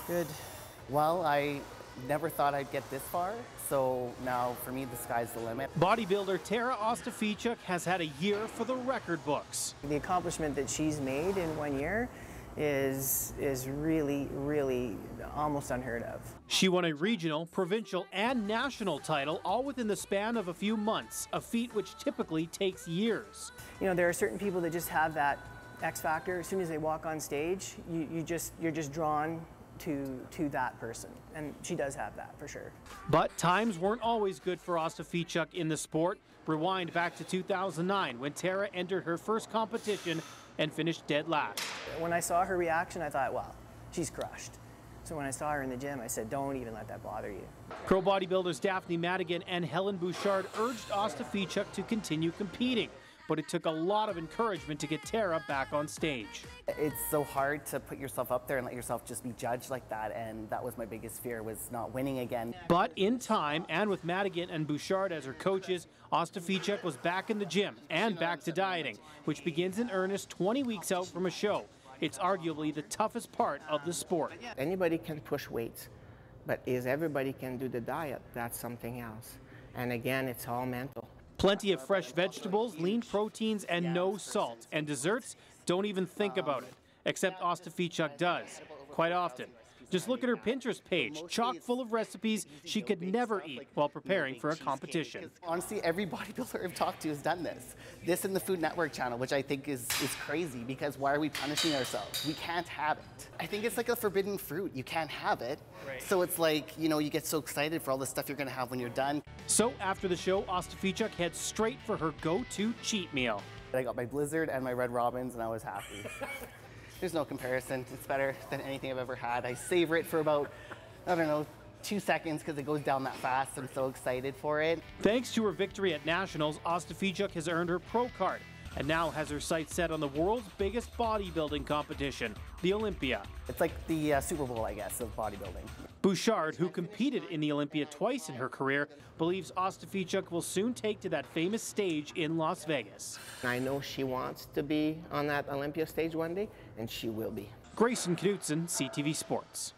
Good. Well, I never thought I'd get this far, so now for me the sky's the limit. Bodybuilder Tara Ostafichuk has had a year for the record books. The accomplishment that she's made in 1 year is really almost unheard of. She won a regional, provincial, and national title all within the span of a few months, a feat which typically takes years. You know, there are certain people that just have that X factor. As soon as they walk on stage, you're just drawn to that person, and she does have that for sure. But times weren't always good for Ostafichuk in the sport. Rewind back to 2009 when Tara entered her first competition and finished dead last. When I saw her reaction, I thought, wow, she's crushed. So when I saw her in the gym, I said, don't even let that bother you. Pro bodybuilders Daphne Madigan and Helen Bouchard urged Ostafichuk to continue competing, but it took a lot of encouragement to get Tara back on stage. It's so hard to put yourself up there and let yourself just be judged like that, and that was my biggest fear, was not winning again. But in time, and with Madigan and Bouchard as her coaches, Ostafichuk was back in the gym and back to dieting, which begins in earnest 20 weeks out from a show. It's arguably the toughest part of the sport. Anybody can push weights, but is everybody can do the diet? That's something else. And again, it's all mental. Plenty of fresh vegetables, lean proteins, and no salt. And desserts, don't even think about it. Except Ostafichuk does, quite often. Just look at her Pinterest page, chock full of recipes she could never eat while preparing for a competition. Honestly, every bodybuilder I've talked to has done this. This in the Food Network channel, which I think is crazy, because why are we punishing ourselves? We can't have it. I think it's like a forbidden fruit. You can't have it. Right. So it's like, you know, you get so excited for all the stuff you're gonna have when you're done. So after the show, Ostafichuk heads straight for her go-to cheat meal. I got my Blizzard and my Red Robins, and I was happy. There's no comparison. It's better than anything I've ever had. I savor it for about, I don't know, 2 seconds because it goes down that fast. I'm so excited for it. Thanks to her victory at Nationals, Ostafichuk has earned her pro card and now has her sights set on the world's biggest bodybuilding competition, the Olympia. It's like the Super Bowl, I guess, of bodybuilding. Bouchard, who competed in the Olympia twice in her career, believes Ostafichuk will soon take to that famous stage in Las Vegas. I know she wants to be on that Olympia stage one day, and she will be. Greyson, Knutson, CTV Sports.